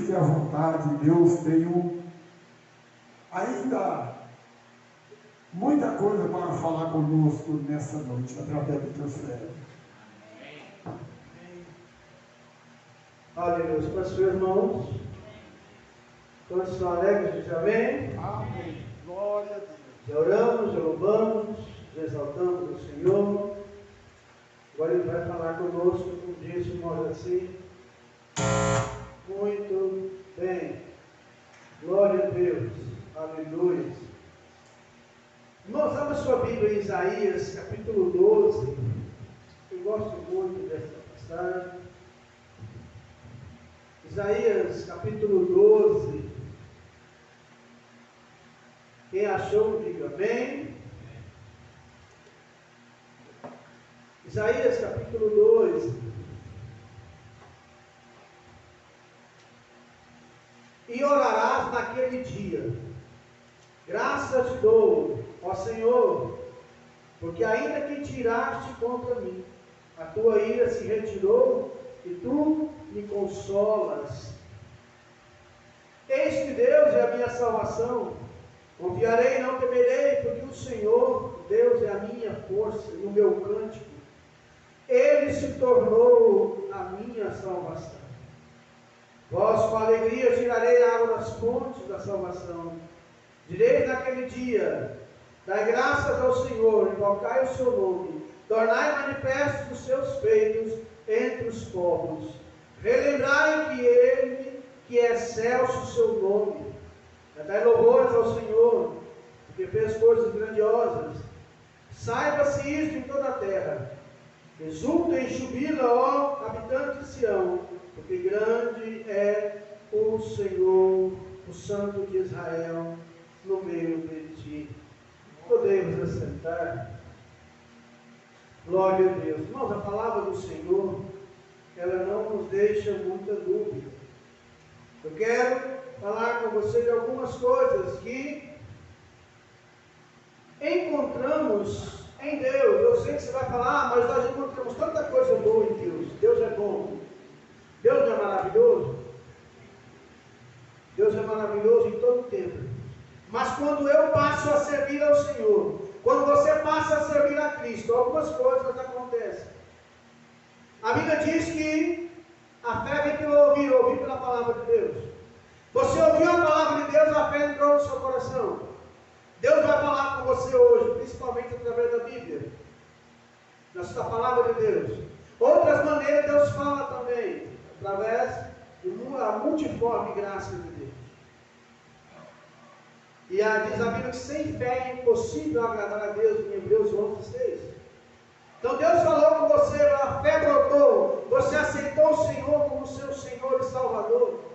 fique à vontade, Deus tem ainda muita coisa para falar conosco nessa noite, através do teu servo. Aleluia. Para os seus irmãos, todos estão alegres, diz amém. Amém. Glória a Deus. Já oramos, já louvamos, já exaltamos o Senhor. Agora Ele vai falar conosco, como disse o irmão assim. Muito bem. Glória a Deus. Aleluia. Irmãos, abra sua Bíblia em Isaías, capítulo 12. Eu gosto muito dessa passagem. Isaías, capítulo 12. Quem achou, diga amém. Isaías, capítulo 2. E orarás naquele dia: graças te dou, ó Senhor, porque ainda que tiraste contra mim, a tua ira se retirou e tu me consolas. Eis que Deus é a minha salvação. Confiarei e não temerei, porque o Senhor, Deus, é a minha força e o meu cântico. Ele se tornou a minha salvação. Vós com alegria tirarei a água das fontes da salvação. Direis naquele dia: dai graças ao Senhor, invocai o seu nome, tornai manifestos os seus feitos entre os povos. Relembrai que Ele, que é excelso o seu nome. Cantai louvores ao Senhor, porque fez coisas grandiosas. Saiba-se isto em toda a terra. Exultem e jubila, ó habitantes de Sião, porque grande é o Senhor, o Santo de Israel, no meio de ti. Podemos assentar. Glória a Deus. Irmãos, a palavra do Senhor, ela não nos deixa muita dúvida. Eu quero falar com você de algumas coisas que encontramos em Deus. Eu sei que você vai falar, mas nós encontramos tanta coisa boa em Deus. Deus é bom. Deus não é maravilhoso? Deus é maravilhoso em todo tempo. Mas quando eu passo a servir ao Senhor, quando você passa a servir a Cristo, algumas coisas acontecem. A Bíblia diz que a fé vem pelo ouvir pela palavra de Deus. Você ouviu a palavra de Deus, a fé entrou no seu coração. Deus vai falar com você hoje, principalmente através da Bíblia, da palavra de Deus. Outras maneiras Deus fala também, através da multiforme graça de Deus. E diz a Bíblia que sem fé é impossível agradar a Deus, em Hebreus 11:6. Então Deus falou com você, a fé brotou, você aceitou o Senhor como seu Senhor e Salvador.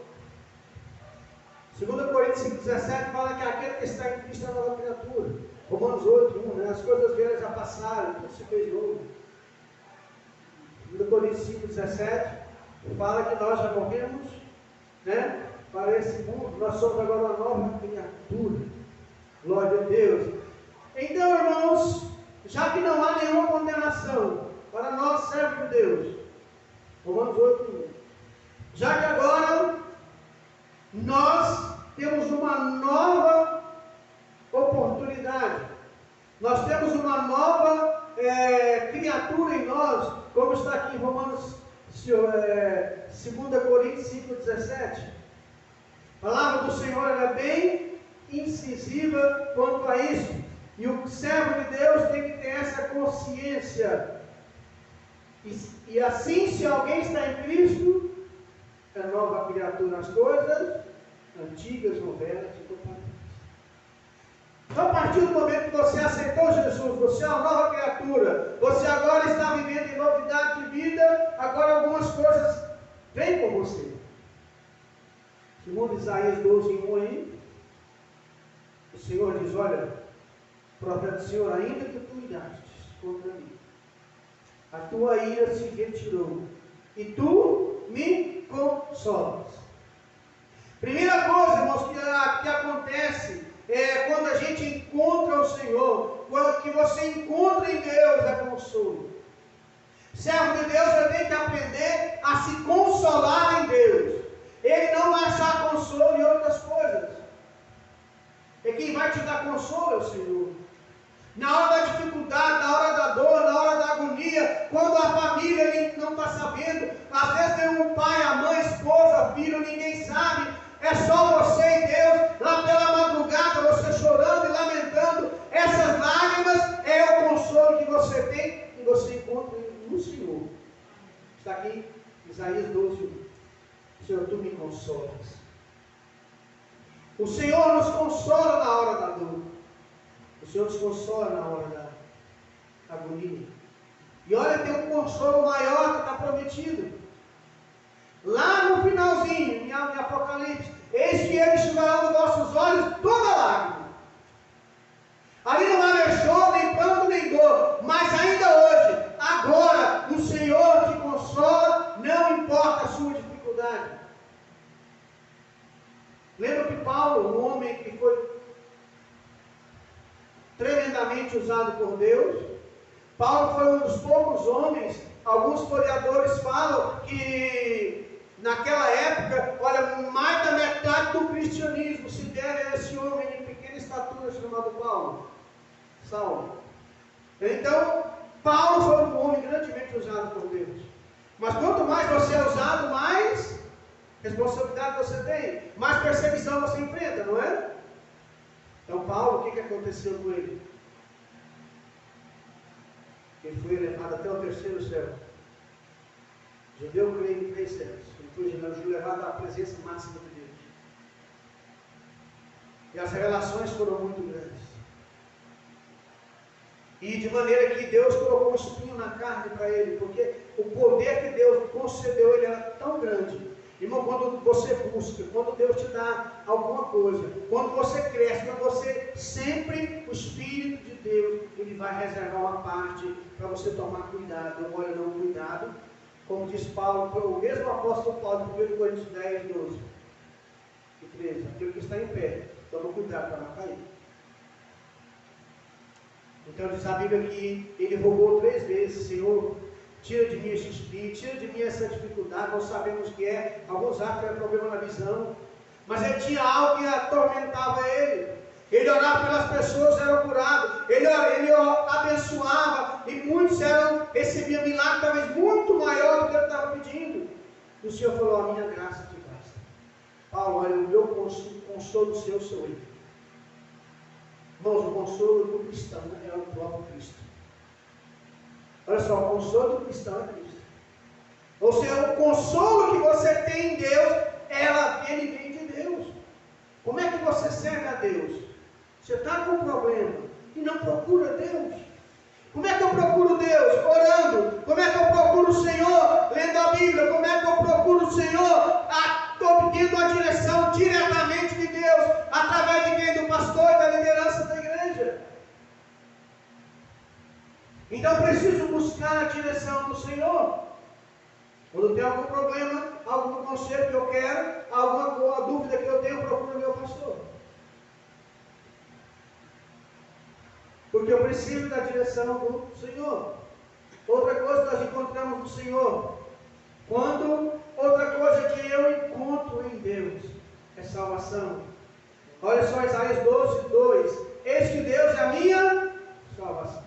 2 Coríntios 5,17 fala que aquele que está em Cristo é uma nova criatura. Romanos 8:1, né? As coisas velhas já passaram, tudo se fez novo. 2 Coríntios 5,17 fala que nós já morremos, né, para esse mundo, nós somos agora uma nova criatura. Glória a Deus. Então, irmãos, já que não há nenhuma condenação para nós, servos de Deus, Romanos 8:1, já que agora nós temos uma nova oportunidade, nós temos uma nova criatura em nós, como está aqui em Romanos 2 Coríntios 5,17. A palavra do Senhor é bem incisiva quanto a isso, e o servo de Deus tem que ter essa consciência, e assim, se alguém está em Cristo, é nova criatura. As coisas antigas, velhas, ficam para trás. Então, a partir do momento que você aceitou Jesus, você é uma nova criatura, você agora está vivendo em novidade de vida, agora algumas coisas vêm com você. Segundo Isaías 12:1 aí, o Senhor diz: olha, profeta do Senhor, ainda que tu irastes contra mim, a tua ira se retirou, e tu me consolas. Primeira coisa, irmãos, que acontece quando a gente encontra o Senhor, quando que você encontra em Deus é consolo. Servo de Deus, ele tem que aprender a se consolar em Deus. Ele não vai achar filho, ninguém sabe. É só você e Deus, lá pela madrugada, você chorando e lamentando. Essas lágrimas é o consolo que você tem e você encontra no Senhor. Está aqui, Isaías 12, Senhor, tu me consolas. O Senhor nos consola na hora da dor. O Senhor nos consola na hora da agonia. E olha, tem um consolo maior que está prometido. Lá no finalzinho, em Apocalipse, eis que ele enxugará dos vossos olhos toda lágrima. Ali não há choro, nem pranto, nem dor. Mas ainda hoje, agora, o Senhor te consola, não importa a sua dificuldade. Lembra que Paulo, um homem que foi tremendamente usado por Deus, Paulo foi um dos poucos homens, alguns historiadores falam que naquela época, olha, mais da metade do cristianismo se deve a esse homem de pequena estatura chamado Saulo. Então, Paulo foi um homem grandemente usado por Deus. Mas quanto mais você é usado, mais responsabilidade você tem, mais perseguição você enfrenta, não é? Então, Paulo, o que aconteceu com ele? Ele foi levado até o terceiro céu. Judeu creio em 3 céus. Ele foi levado à presença máxima de Deus. E as relações foram muito grandes. E de maneira que Deus colocou um espinho na carne para ele, porque o poder que Deus concedeu ele era tão grande. Irmão, quando você busca, quando Deus te dá alguma coisa, quando você cresce, quando você sempre, o Espírito de Deus, Ele vai reservar uma parte para você tomar cuidado. Olha, não cuidado, como diz Paulo, o mesmo apóstolo Paulo, 1 Coríntios 10, 12 e 13, aquele que está em pé, toma cuidado para não cair. Então diz a Bíblia que ele rogou 3 vezes, Senhor, tira de mim esse espírito, tira de mim essa dificuldade. Nós sabemos que é, alguns acham que era problema na visão, mas ele tinha algo que atormentava ele. Ele orava pelas pessoas, eram curados, ele abençoava, e muitos recebiam milagres, talvez muito maior do que ele estava pedindo. E o Senhor falou, a minha graça te basta. Paulo, olha, o meu consolo do Senhor sou eu. Irmãos, o consolo do cristão é o próprio Cristo. Olha só, o consolo do cristão é Cristo. Ou seja, o consolo que você tem em Deus, ele vem de Deus. Como é que você serve a Deus? Você está com um problema e não procura Deus. Como é que eu procuro Deus? Orando. Como é que eu procuro o Senhor? Lendo a Bíblia. Como é que eu procuro o Senhor? Obtendo a direção diretamente de Deus. Através de quem? Do pastor e da liderança da igreja. Então eu preciso buscar a direção do Senhor. Quando tem algum problema, algum conselho que eu quero, alguma dúvida que eu tenho, eu procuro o meu pastor. Porque eu preciso da direção do Senhor. Outra coisa que nós encontramos no Senhor. Outra coisa que eu encontro em Deus é salvação. Olha só Isaías 12, 2. Eis que Deus é a minha salvação.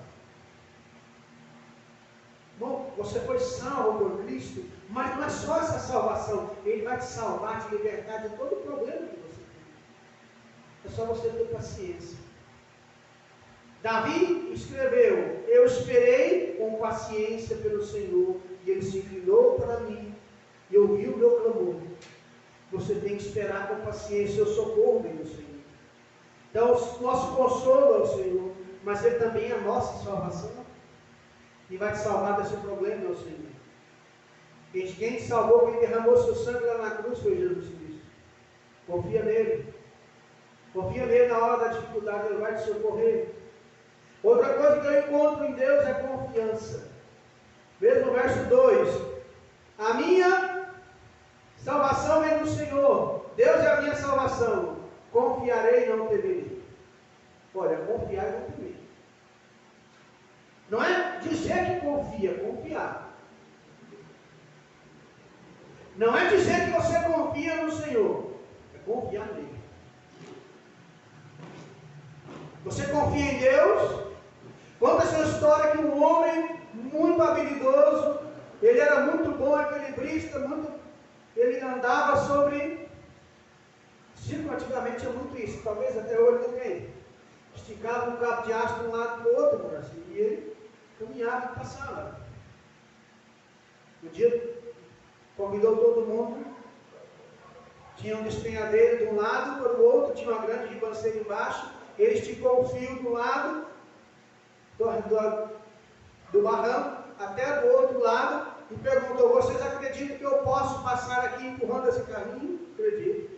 Bom, você foi salvo por Cristo, mas não é só essa salvação. Ele vai te salvar, te libertar de todo o problema que você tem. É só você ter paciência. Davi escreveu, eu esperei com paciência pelo Senhor, e Ele se inclinou para mim, e ouviu o meu clamor. Você tem que esperar com paciência, o socorro vem do Senhor. Então, o nosso consolo é o Senhor, mas Ele também é a nossa salvação. E vai te salvar desse problema, meu Senhor. Quem te salvou, quem derramou seu sangue lá na cruz foi Jesus Cristo. Confia nele. Confia nele na hora da dificuldade, Ele vai te socorrer. Outra coisa que eu encontro em Deus é confiança. Mesmo verso 2. A minha salvação vem do Senhor. Deus é a minha salvação. Confiarei e não temerei. Olha, confiar e não temer. Não é dizer que confia, confiar. Não é dizer que você confia no Senhor, é confiar nele. Você confia em Deus? Conta essa história que um homem muito habilidoso, ele era muito bom equilibrista, muito ele andava sobre, circo antigamente tinha muito isso, talvez até hoje não tem. Esticava um cabo de aço de um lado para o outro, assim, e ele caminhava e passava. Um dia convidou todo mundo, tinha um despenhadeiro de um lado para o outro, tinha uma grande ribanceira embaixo, ele esticou o fio de um lado do barranco até do outro lado e perguntou: vocês acreditam que eu posso passar aqui empurrando esse carrinho? Acredito.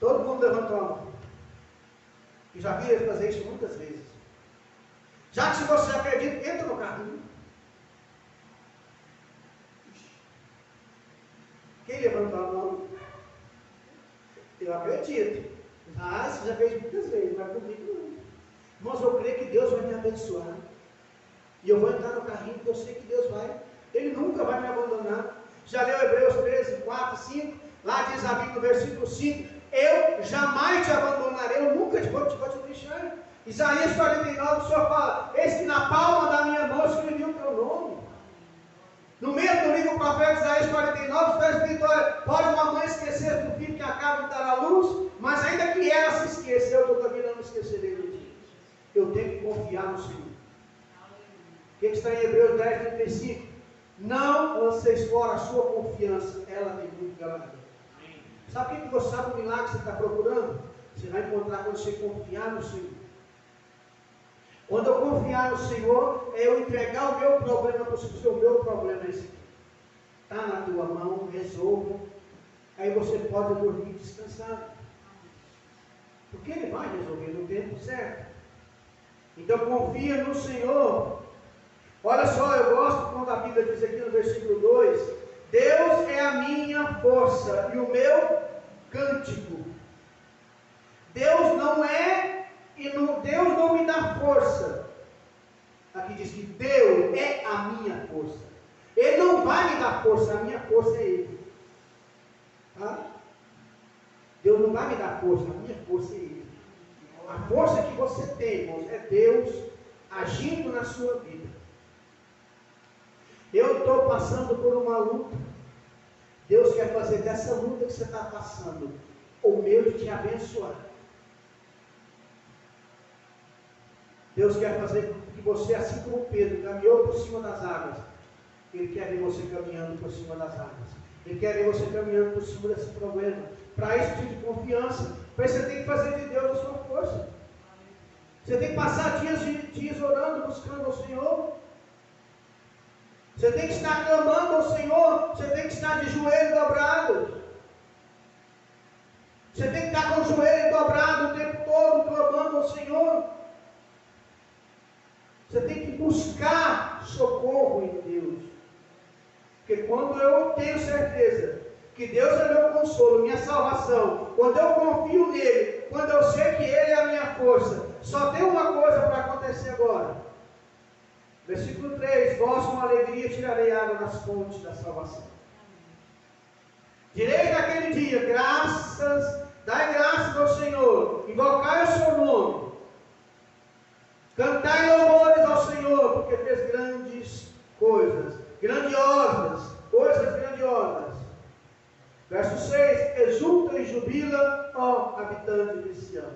Todo mundo levantou a mão. E já vi ele fazer isso muitas vezes. Já que se você acredita, entra no carrinho. Quem levantou a mão? Eu acredito. Ah, isso já fez muitas vezes, mas comigo não. Irmãos, eu creio que Deus vai me abençoar. E eu vou entrar no carrinho, porque eu sei que Deus vai. Ele nunca vai me abandonar. Já leu Hebreus 13, 4, 5? Lá diz a Bíblia no versículo 5: eu jamais te abandonarei, eu nunca vou te deixar. Isaías 49, o Senhor fala: eis que na palma da minha mão escrevi o teu nome. No meio do livro do profeta Isaías 49, está escrito: olha, pode uma mãe esquecer do filho que acaba de dar à luz, mas ainda que ela se esqueça, eu todavia não me esquecerei de ti. Eu tenho que confiar no Senhor. O que está em Hebreus 10, 35? Não lanceis fora a sua confiança, ela tem muito galardão. Sabe o que você sabe o milagre que você está procurando? Você vai encontrar quando você confiar no Senhor. Quando eu confiar no Senhor, é eu entregar o meu problema para o Senhor. O meu problema é esse aqui. Está na tua mão, resolva. Aí você pode dormir descansado. Porque Ele vai resolver no tempo certo. Então confia no Senhor. Olha só, eu gosto quando a Bíblia diz aqui no versículo 2: Deus é a minha força e o meu cântico. Deus não é, Deus não me dá força. Aqui diz que Deus é a minha força. Ele não vai me dar força, a minha força é Ele. Tá? Deus não vai me dar força, a minha força é Ele. A força que você tem, irmãos, é Deus agindo na sua vida. Eu estou passando por uma luta. Deus quer fazer dessa luta que você está passando o meio de te abençoar. Deus quer fazer que você, assim como Pedro, caminhou por cima das águas. Ele quer ver você caminhando por cima das águas. Ele quer ver você caminhando por cima desse problema. Para isso precisa de confiança. Para isso você tem que fazer de Deus a sua força. Você tem que passar dias orando, buscando ao Senhor. Você tem que estar clamando ao Senhor. Você tem que estar de joelho dobrado. Você tem que estar com o joelho dobrado o tempo todo, clamando ao Senhor. Você tem que buscar socorro em Deus. Porque quando eu tenho certeza que Deus é meu consolo, minha salvação, quando eu confio nele, quando eu sei que Ele é a minha força, só tem uma coisa para acontecer agora. Versículo 3: vós com alegria tirarei água das fontes da salvação. Direi naquele dia: dai graças ao Senhor, invocai o seu nome, cantai louvores ao Senhor, porque fez grandes coisas, coisas grandiosas. Verso 6: exulta e jubila, ó habitante de Sião,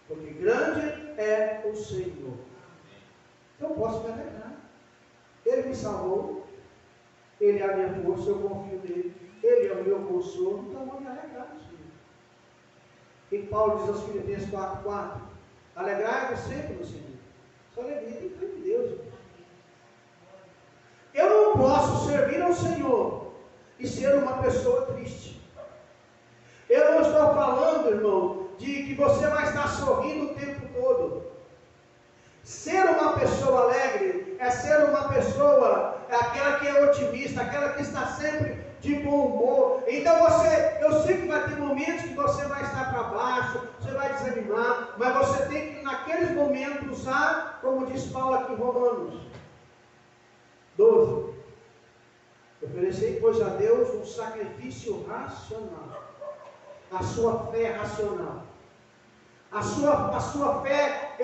porque grande é o Senhor. Eu posso me alegrar. Ele me salvou, Ele é a minha força, eu confio nele, Ele é o meu consolo, então eu vou me alegrar no Senhor. E Paulo diz aos Filipenses 4:4: alegrai-vos sempre no Senhor. Só alegria tem que ter em Deus. Eu não posso servir ao Senhor e ser uma pessoa triste. Eu não estou falando, irmão, de que você vai estar sorrindo o tempo todo. Ser uma pessoa alegre é ser uma pessoa, aquela que é otimista, aquela que está sempre de bom humor. Então eu sei que vai ter momentos que você vai estar para baixo, você vai desanimar, mas você tem que naqueles momentos usar, como diz Paulo aqui em Romanos 12: oferecei, pois, a Deus um sacrifício racional. A sua fé é racional. A sua fé,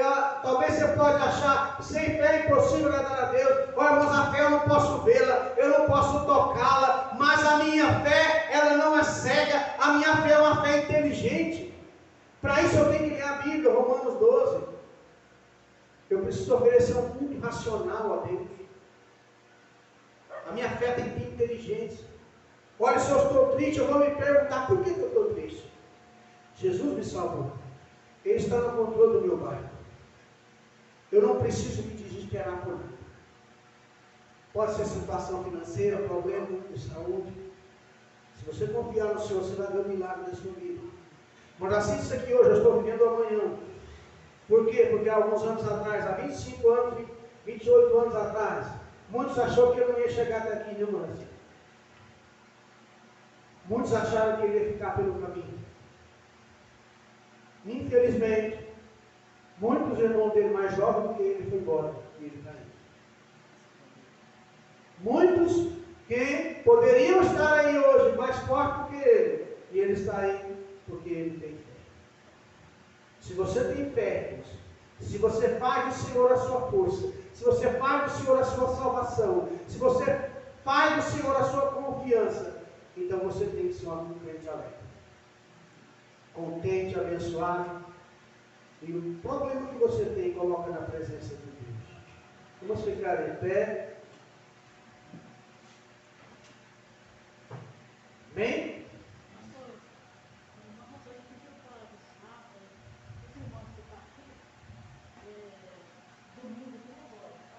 talvez você pode achar, sem fé é impossível agradar a Deus. Olha, irmãos, a fé eu não posso vê-la, eu não posso tocá-la, mas a minha fé, ela não é cega, a minha fé é uma fé inteligente. Para isso eu tenho que ler a Bíblia, Romanos 12. Eu preciso oferecer um culto racional a Deus. A minha fé tem que ter inteligência. Olha, se eu estou triste, eu vou me perguntar, por que eu estou triste? Jesus me salvou. Ele está no controle do meu barco. Eu não preciso me desesperar por nada. Pode ser situação financeira, problema de saúde. Se você confiar no Senhor, você vai ver o milagre da sua vida. Mas assim isso aqui hoje, eu estou vivendo amanhã. Por quê? Porque há alguns anos atrás, há 25 anos, 28 anos atrás, muitos acharam que eu não ia chegar até aqui, viu, irmãos? Muitos acharam que ele ia ficar pelo caminho. Infelizmente, muitos irmãos dele mais jovens do que ele foi embora. E ele está aí. Muitos que poderiam estar aí hoje mais fortes do que ele. E ele está aí porque ele tem fé. Se você tem fé, irmãos, se você faz do Senhor a sua força, se você faz do Senhor a sua salvação, se você faz do Senhor a sua confiança, então você tem que ser um crente alegre, contente, abençoado. E o problema que você tem, coloca na presença de Deus. Vamos ficar em pé.